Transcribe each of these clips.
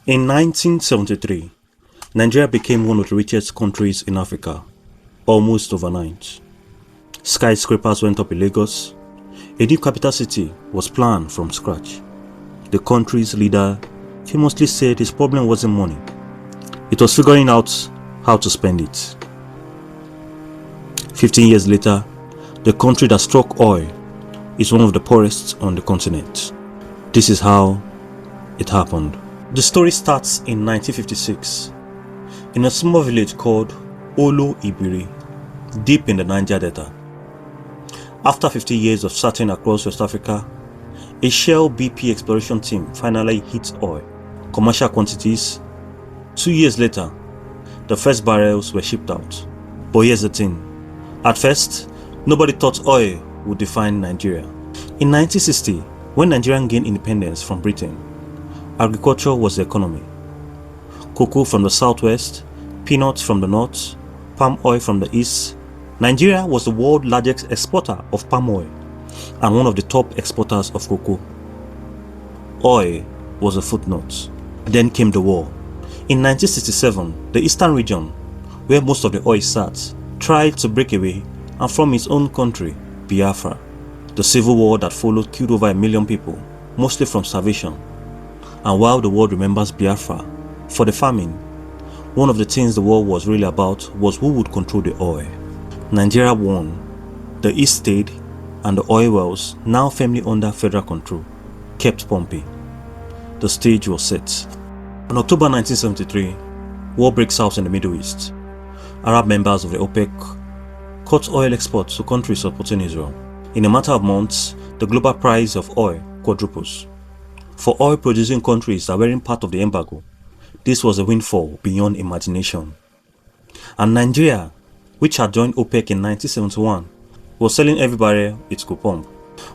In 1973, Nigeria became one of the richest countries in Africa, almost overnight. Skyscrapers went up in Lagos. A new capital city was planned from scratch. The country's leader famously said his problem wasn't money. It was figuring out how to spend it. 15 years later, the country that struck oil is one of the poorest on the continent. This is how it happened. The story starts in 1956 in a small village called Olo Ibiri, deep in the Niger Delta. After 50 years of searching across West Africa, a Shell BP exploration team finally hit oil, commercial quantities. 2 years later, the first barrels were shipped out. But here's the thing. At first, nobody thought oil would define Nigeria. In 1960, when Nigeria gained independence from Britain, agriculture was the economy. Cocoa from the southwest, peanuts from the north, palm oil from the east. Nigeria was the world's largest exporter of palm oil and one of the top exporters of cocoa. Oil was a footnote. Then came the war. In 1967, the eastern region, where most of the oil sat, tried to break away and form its own country, Biafra. The civil war that followed killed over 1 million people, mostly from starvation. And while the world remembers Biafra for the famine, one of the things the war was really about was who would control the oil. Nigeria won. The East stayed, and the oil wells, now firmly under federal control, kept pumping. The stage was set. In October 1973, war breaks out in the Middle East. Arab members of the OPEC cut oil exports to countries supporting Israel. In a matter of months, the global price of oil quadruples. For oil-producing countries that weren't part of the embargo, this was a windfall beyond imagination. And Nigeria, which had joined OPEC in 1971, was selling every barrel it could pump.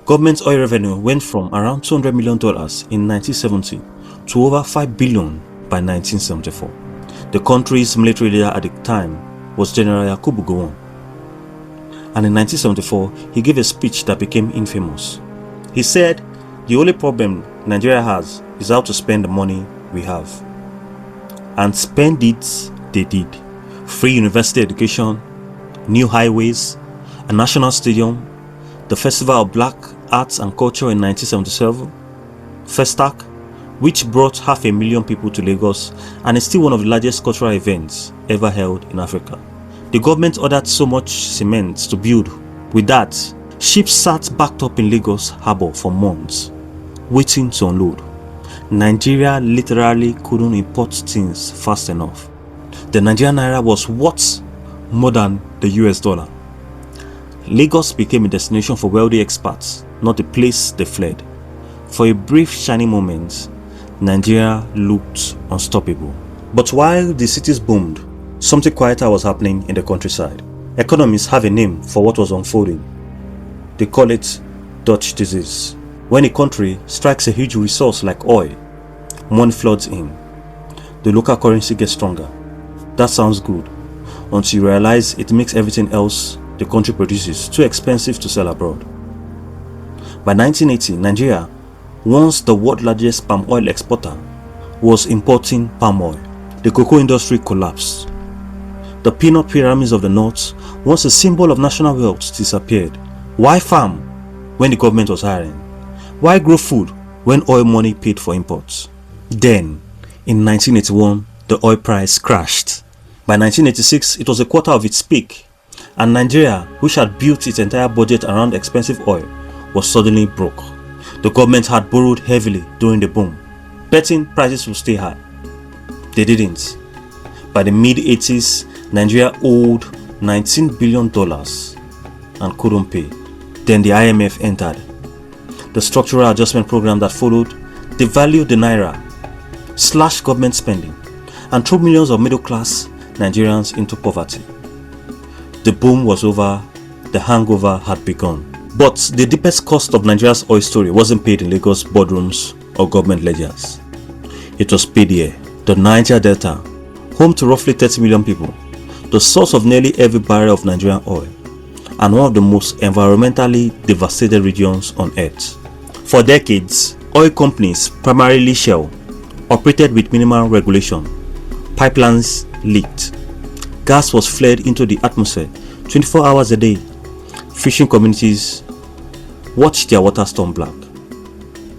Government oil revenue went from around $200 million in 1970 to over $5 billion by 1974. The country's military leader at the time was General Yakubu Gowon. And in 1974, he gave a speech that became infamous. He said, "The only problem Nigeria has is how to spend the money we have." And spend it, they did. Free university education, new highways, a national stadium, the Festival of Black Arts and Culture in 1977, Festac, which brought 500,000 people to Lagos and is still one of the largest cultural events ever held in Africa. The government ordered so much cement to build. With that, ships sat backed up in Lagos Harbour for months, waiting to unload. Nigeria literally couldn't import things fast enough. The Nigerian naira was worth more than the US dollar. Lagos became a destination for wealthy expats, not a place they fled. For a brief shining moment, Nigeria looked unstoppable. But while the cities boomed, something quieter was happening in the countryside. Economists have a name for what was unfolding. They call it Dutch disease. When a country strikes a huge resource like oil, money floods in. The local currency gets stronger. That sounds good, until you realize it makes everything else the country produces too expensive to sell abroad. By 1980, Nigeria, once the world's largest palm oil exporter, was importing palm oil. The cocoa industry collapsed. The peanut pyramids of the north, once a symbol of national wealth, disappeared. Why farm when the government was hiring? Why grow food when oil money paid for imports? Then, in 1981, the oil price crashed. By 1986, it was a quarter of its peak, and Nigeria, which had built its entire budget around expensive oil, was suddenly broke. The government had borrowed heavily during the boom, betting prices would stay high. They didn't. By the mid-80s, Nigeria owed $19 billion and couldn't pay. Then the IMF entered. The structural adjustment program that followed devalued the naira, slashed government spending, and threw millions of middle-class Nigerians into poverty. The boom was over, the hangover had begun. But the deepest cost of Nigeria's oil story wasn't paid in Lagos boardrooms or government ledgers. It was paid here, the Niger Delta, home to roughly 30 million people, the source of nearly every barrel of Nigerian oil, and one of the most environmentally devastated regions on earth. For decades, oil companies, primarily Shell, operated with minimal regulation. Pipelines leaked. Gas was flared into the atmosphere 24 hours a day. Fishing communities watched their waters turn black.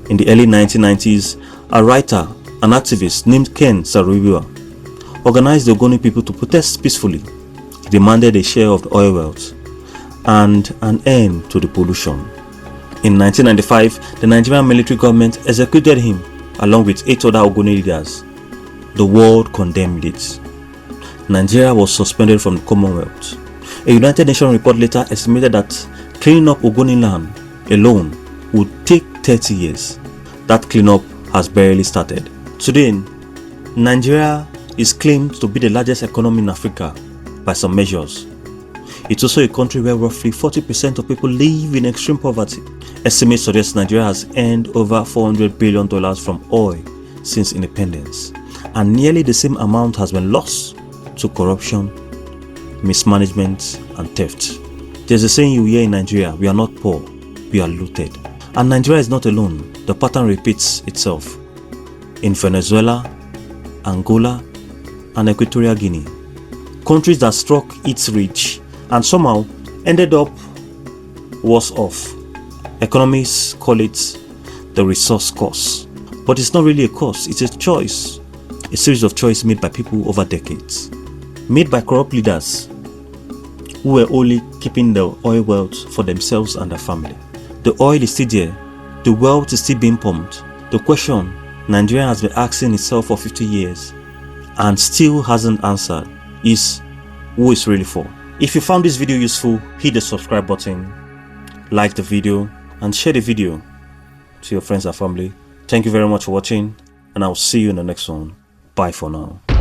In the early 1990s, a writer and activist named Ken Saro-Wiwa organized the Ogoni people to protest peacefully. He demanded a share of the oil wealth and an end to the pollution. In 1995, the Nigerian military government executed him along with 8 other Ogoni leaders. The world condemned it. Nigeria was suspended from the Commonwealth. A United Nations report later estimated that cleaning up Ogoni land alone would take 30 years. That cleanup has barely started. Today, Nigeria is claimed to be the largest economy in Africa by some measures. It's also a country where roughly 40% of people live in extreme poverty. Estimates suggest Nigeria has earned over $400 billion from oil since independence, and nearly the same amount has been lost to corruption, mismanagement, and theft. There's a saying you hear in Nigeria: we are not poor, we are looted. And Nigeria is not alone. The pattern repeats itself in Venezuela, Angola, and Equatorial Guinea. Countries that struck its rich and somehow ended up worse off. Economists call it the resource curse. But it's not really a curse, it's a choice. A series of choices made by people over decades. Made by corrupt leaders who were only keeping the oil wealth for themselves and their family. The oil is still there, the wealth is still being pumped. The question Nigeria has been asking itself for 50 years and still hasn't answered is, who is really for? If you found this video useful, hit the subscribe button, like the video, and share the video to your friends and family. Thank you very much for watching, and I'll see you in the next one. Bye for now.